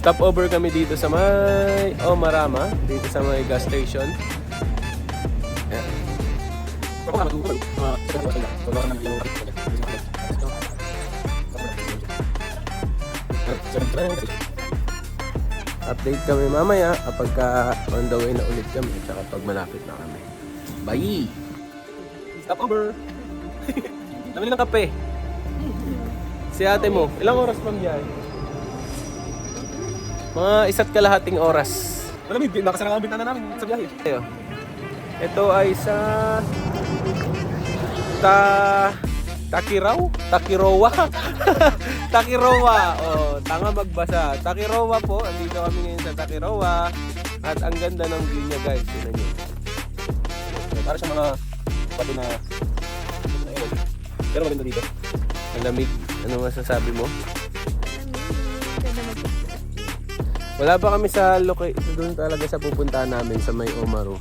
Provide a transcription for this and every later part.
Stop over kami dito sa may Omarama, dito sa may gas station. Update kami mamaya kapag on the way na ulit kami at kapag malapit na kami. Bye! Stop over! Dami ng kape. Si ate mo, ilang oras pang biyahe? Mga 1.5 oras. Malamig, nakasarang ang bintana namin sa biyahe. Ito ay sa Takirowa. Takirowa. Oh, tanga magbasa. Takirowa po. Andito kami ngayon sa Takirowa. At ang ganda ng view niya, guys. Tingnan niyo. Para sa mga bato na pero maganda dito. Malamig. Ano masasabi mo? Wala pa kami sa location doon talaga sa pupuntahan namin sa may Omaru.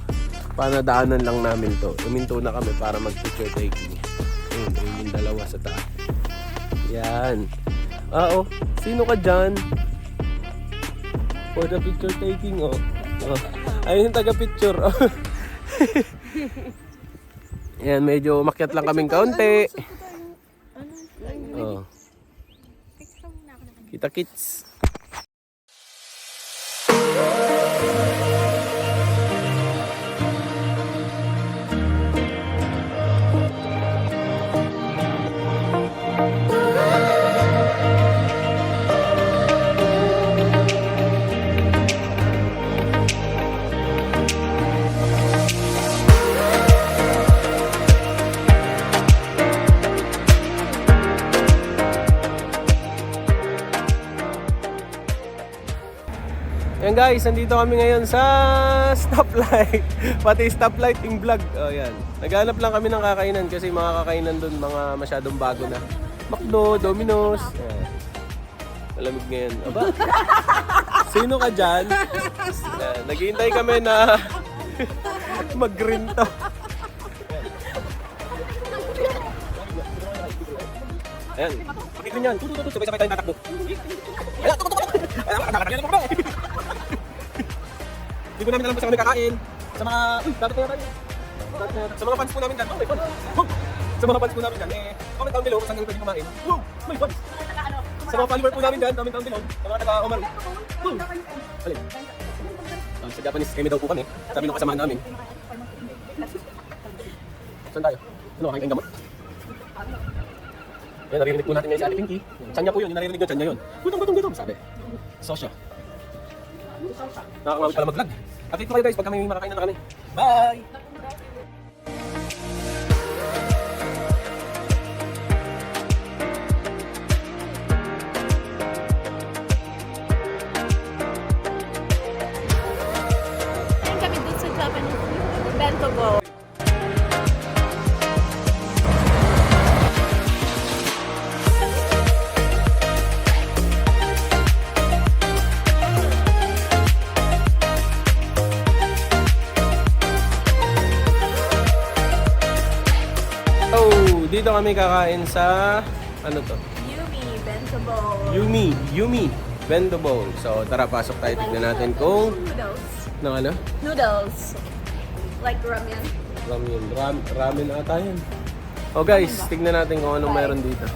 Panadaanan lang namin to. Uminto na kami para mag-picture taking. Ayun, yung dalawa sa taas. Yan. Oh. Sino ka dyan? For the picture taking, oh. Ayun yung taga-picture, oh. Yan, medyo umakyat lang kaming kaunti. Oh. Kita kits. Yan guys, nandito kami ngayon sa stoplight. Pati stoplight yung vlog. Oh, yan. Naghanap lang kami ng kakainan kasi mga kakainan doon mga masyadong bago na. McDo, Domino's. Yan. Malamig ngayon. Aba? Sino ka dyan? Yan. Naghihintay kami na mag-green to. Ayan. Pakinggan yan. Tutututut. Sabay-sabay tayong tatakbo. Ayan, tututukot. Ayan, nakakatakan. Hindi ko namin alam kung saan kami kakain. Sa mga... dapat kaya tayo. Sa mga fans po namin dyan. Oh, may fans. Sa mga fans po namin dyan. Comment down below kung saan kami pwede kumain. Wow, may fans. Sa mga follower po namin dyan. Comment down below. Sa mga taga-Omaru. Alin? Sa Japanese, kami daw po kami. Sabi nung kasamahan namin. Saan tayo? Ano, kain gamot? Yan, naririnig po natin ngayon si Ate Pinky. Saan niya po yun? Yung naririnig niya, saan niya yun? Gutong, sabi. Sosyo. Nakakawawit pala mag-vlog. Update ko kayo guys pag kami makakain na kami. Bye! Kami dito sa Japanese bento bowl. Dito kami kakain sa ano to? Yumi bento bowl. Yumi Bento Bowl. So tara, pasok tayo, tignan natin kung Noodles. ng ano? Noodles. Like ramen. Ramen ata yan. Oh guys, tignan natin kung anong meron dito.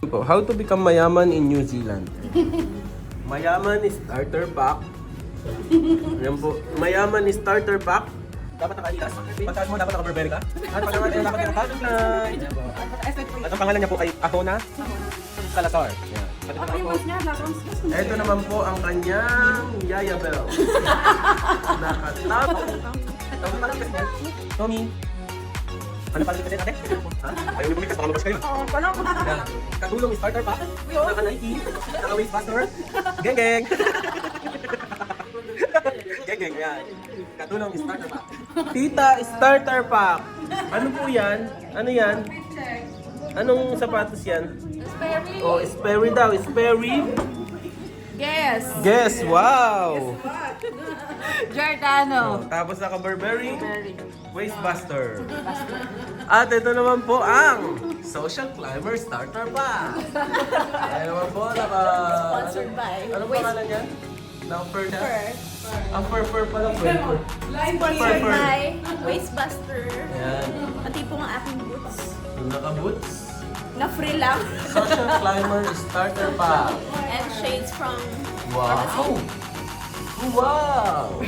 po, how to become mayaman in New Zealand. Mayaman is starter pack. Ayan po, mayaman is starter pack. Dapat nakailas. Pagkaan mo, dapat naka-Burberry ka. At pag naman, dapat naka-Calvin. At ang pangalan niya po ay Ahona Salazar. Yan. Ito naman po ang kanyang Yaya Bell. Nakatap. Tommy. Ano pala kasi natin? Ha? Ayaw niyo bumikas, baka mabas kayo. Yan. Katulong starter pack. Naka-Nike. Naka-Wastebuster. Geng geng. Geng geng. Yan. Katulong starter pack. Tita Starter Pack. Ano po yan? Ano yan? Anong sapatos yan? Sperry. Oh, Sperry daw. Sperry. Yes. Guess, wow! Giordano. Tapos naka-Burberry. Sperry. Wastebuster. At ito naman po ang Social Climber Starter Pack. Ayan naman po, Sponsored by Anong Waste- pangalan yan? Naka-fur na? Fur. Ang fur pa lang, fur. Sponsored Fur. by Wastebuster. Ayan. Pati po ang aking boots. Yung naka-boots. Na free lang. Social Climber Starter Pack. And shades from Wow! Wow!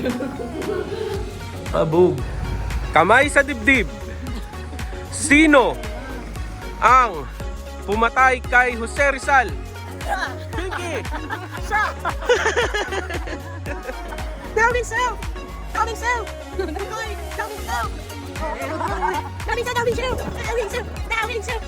Abog. Kamay sa dibdib. Sino ang pumatay kay Jose Rizal? Pinky! Siya! Calvin Sell! Calvin Sell! Calvin Sell! Calvin Sell! Calvin Sell! Calvin Sell! Calvin Sell!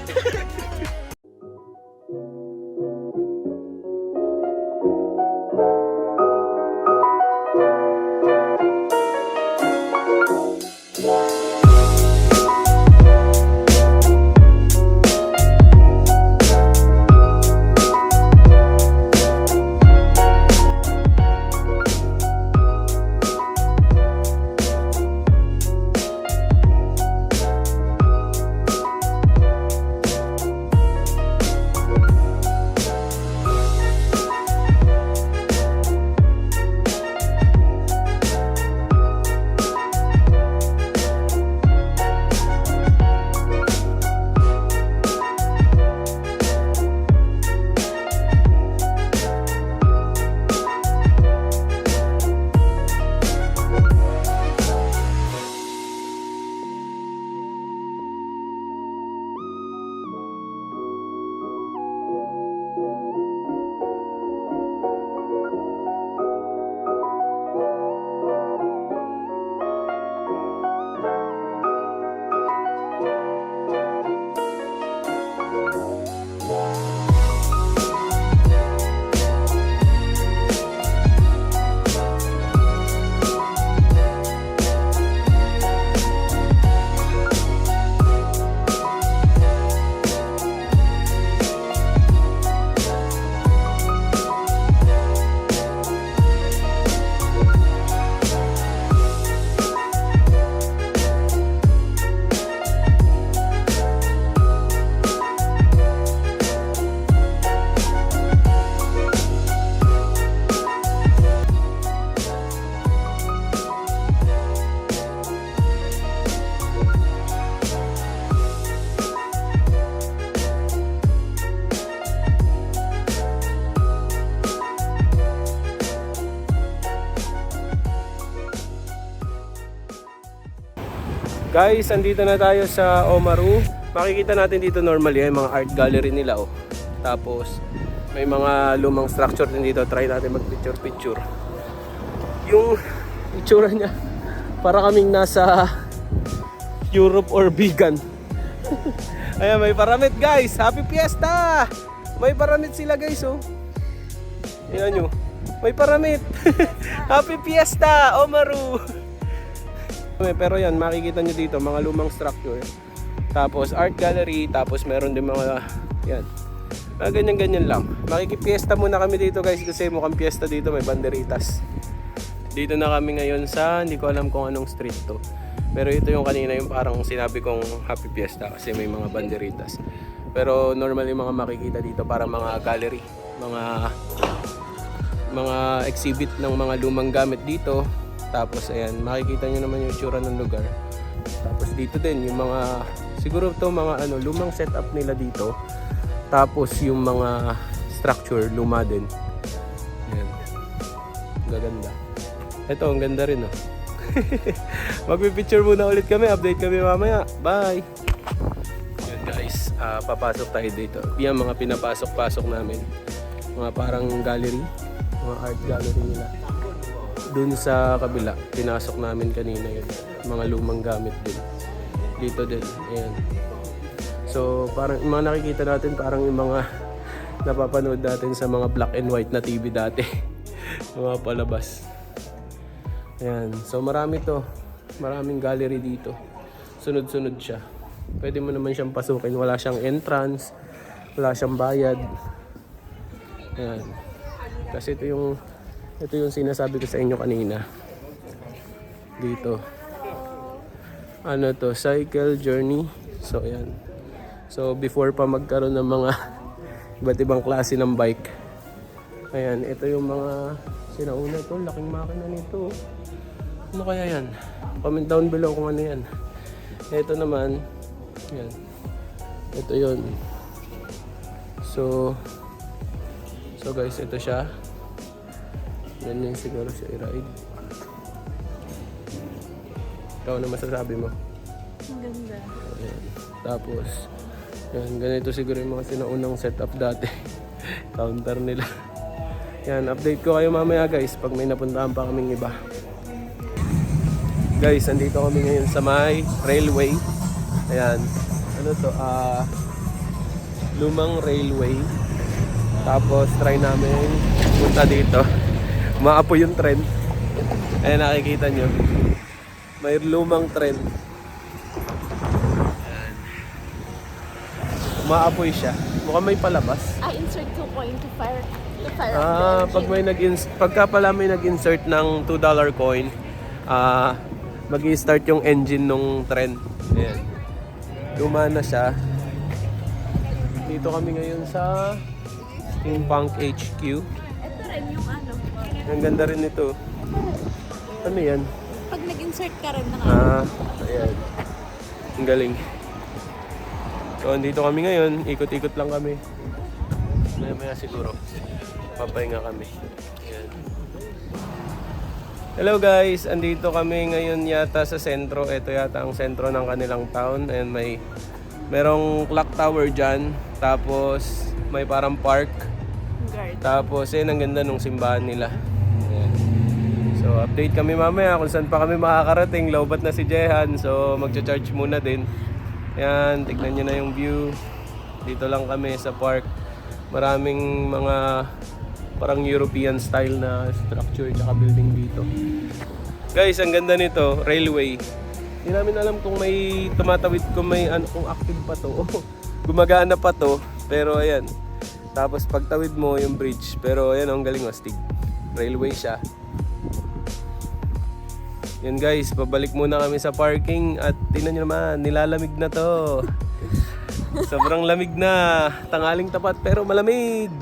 Guys, andito na tayo sa Oamaru. Makikita natin dito normally yung mga art gallery nila oh. Tapos may mga lumang structure din dito. Try natin mag-picture. Yung itsura niya para kaming nasa Europe or vegan. Ayan, may paramit guys. Happy Fiesta! May paramit sila guys oh. Ayan nyo. May paramit. Happy Fiesta! Oamaru! Pero yan, makikita nyo dito mga lumang structure. Tapos art gallery. Tapos meron din mga yan. Ganyan-ganyan lang. Makikipiesta muna kami dito guys kasi mukhang fiesta dito. May banderitas. Dito na kami ngayon sa, hindi ko alam kung anong street to. Pero ito yung kanina yung parang sinabi kong Happy Fiesta kasi may mga banderitas. Pero normally mga makikita dito para mga gallery. Mga exhibit ng mga lumang gamit dito. Tapos ayan, makikita nyo naman yung itsura ng lugar. Tapos dito din yung mga, siguro to mga lumang setup nila dito. Tapos yung mga structure, luma din. Ayan. Gaganda. Ito, ang ganda rin oh. Magpipicture muna ulit kami. Update kami mamaya. Bye! Yan guys, papasok tayo dito. Yan mga pinapasok-pasok namin. Mga parang gallery. Mga art gallery nila. Dun sa kabila, pinasok namin kanina yun. Mga lumang gamit din. Dito din. Ayan. So, parang yung mga nakikita natin, parang yung mga napapanood natin sa mga black and white na TV dati. Yung mga palabas. Ayan. So, marami to. Maraming gallery dito. Sunod-sunod siya. Pwede mo naman siyang pasukin. Wala siyang entrance. Wala siyang bayad. Ayan. Kasi ito yung sinasabi ko sa inyo kanina. Dito. Ano to? Cycle journey. So, ayan. So, before pa magkaroon ng mga iba't ibang klase ng bike. Ayan, ito yung mga sinauna ito. Laking makina nito. Ano kaya yan? Comment down below kung ano yan. Ito naman, yan. Ito yun. So guys, ito siya. Ganyan siguro siya i-ride. Ikaw na masasabi mo? Ang ganda. Ayan. Tapos, yan, ganito siguro yung mga sinaunang setup dati. Counter nila. Yan, update ko kayo mamaya guys pag may napuntahan pa kaming iba. Guys, andito kami ngayon sa may railway. Ayan. Ano to? Lumang railway. Tapos try namin punta dito. Maapoy yung tren. Ayan, nakikita nyo. May lumang tren. Ayan. Maapoy siya. Mukhang may palabas. Insert 2 coin to fire. Pagka pala may nag-insert ng $2 coin, mag-i-start yung engine nung tren. Ayan. Luma na siya. Dito kami ngayon sa Steampunk HQ. Ito rin yung ano. Ang ganda rin nito. Ano yan? Pag nag-insert ka rin ng Ayan. Ang galing. So, andito kami ngayon. Ikot-ikot lang kami. Maya siguro. Papahinga kami. Ayan. Hello guys! Andito kami ngayon yata sa sentro. Ito yata ang sentro ng kanilang town. Ayan, merong clock tower dyan. Tapos may parang park. guard. Tapos ang ganda nung simbahan nila. Ayan. So update kami mamaya kung saan pa kami makakarating. Lowbat na si Jehan. So magcha-charge muna din. Ayan, tignan nyo na yung view. Dito lang kami sa park. Maraming mga parang European style na structure at building dito. Guys, ang ganda nito, railway. Hindi namin alam kung may tumatawid, kung active pa to. Gumagana pa to, pero ayan. Tapos pagtawid mo yung bridge, pero ayan, ang galing astig. Railway siya. Yan guys, pabalik muna kami sa parking at tingnan nyo naman, nilalamig na to. Sobrang lamig na, tanghaling tapat pero malamig.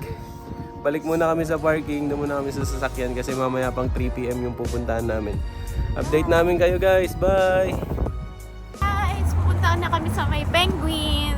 Balik muna kami sa parking, doon muna kami sa sasakyan kasi mamaya pang 3 PM yung pupuntahan namin. Update namin kayo guys, bye! Guys, pupunta na kami sa may penguin.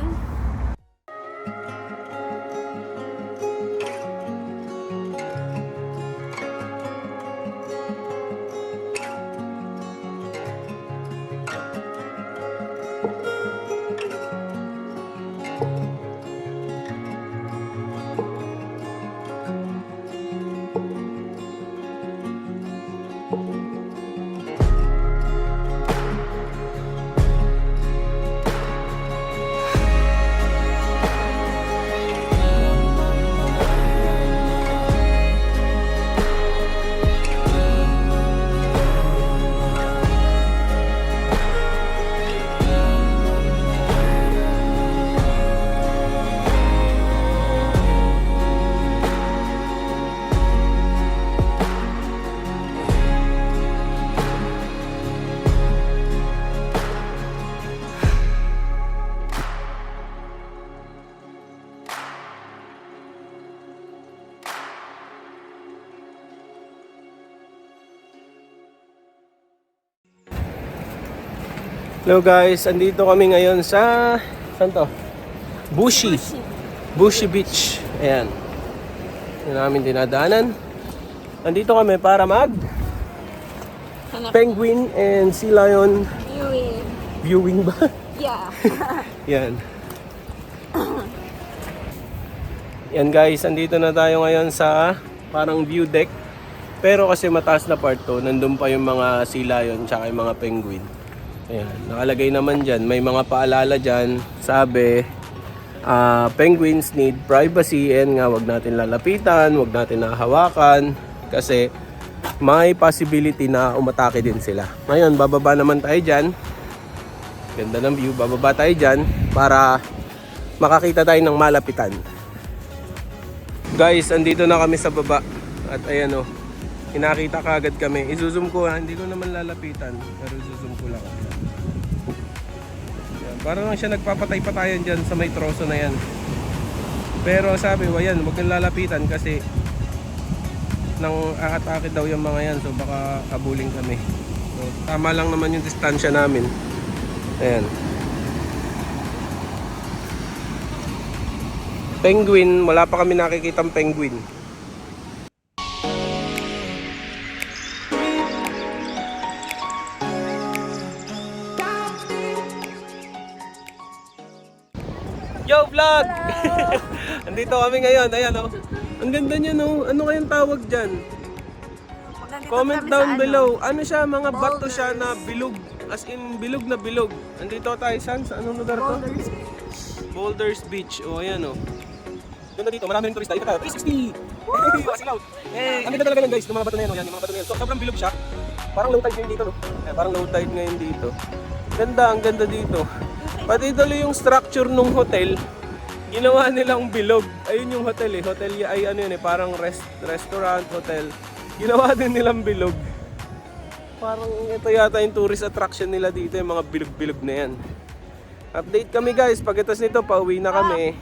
Hello guys, andito kami ngayon sa saan to? Bushi. Bushy Beach. Ayan. Yan namin dinadaanan. Nandito kami para penguin and sea lion viewing ba? Yeah. Yan. Yan guys, andito na tayo ngayon sa parang view deck. Pero kasi mataas na part to, nandun pa yung mga sea lion tsaka yung mga penguin. Ayan, nakalagay naman dyan, may mga paalala dyan. Sabi, penguins need privacy and nga wag natin lalapitan, wag natin nahawakan kasi may possibility na umatake din sila. Ngayon, bababa naman tayo dyan. Ganda ng view, bababa tayo dyan para makakita tayo ng malapitan. Guys, andito na kami sa baba. At ayan o, hinakita kaagad kami. I-zoom ko ha, hindi ko naman lalapitan. Pero i-zoom ko lang. Yan, parang lang siya nagpapatay-patayan dyan sa may troso na yan. Pero sabi, wayan, huwag kang lalapitan kasi nang aatake daw yung mga yan. So baka kabuling kami. So, tama lang naman yung distansya namin. Ayan. Penguin, wala pa kami nakikitang penguin. Yo vlog! Andito kami ngayon, ayan oh. Ang ganda niya no. Ano kayang tawag dyan? Comment down below. Ano siya, mga bato siya na bilog. As in, bilog na bilog. Andito tayo saan? Sa anong lugar to? Boulders Beach. O, ayan o. Ganda dito, marami rin turista. Ito tayo, 360! Wasilaw! Ang ganda talaga yan guys, yung mga bato na yan. Yan, yung mga bato na yan. So, sobrang bilog siya. Parang low tide ngayon dito, no? Parang low tide ngayon dito. Ganda, ang ganda dito. Pati tuloy yung structure ng hotel. Ginawa nilang bilog. Ayun yung hotel eh. Hotel ay ano yun eh, parang restaurant, hotel. Ginawa din nilang bilog. Parang ito yata yung tourist attraction nila dito, yung mga bilog-bilog na yan. Update kami guys, pagkatapos nito pauwi na kami.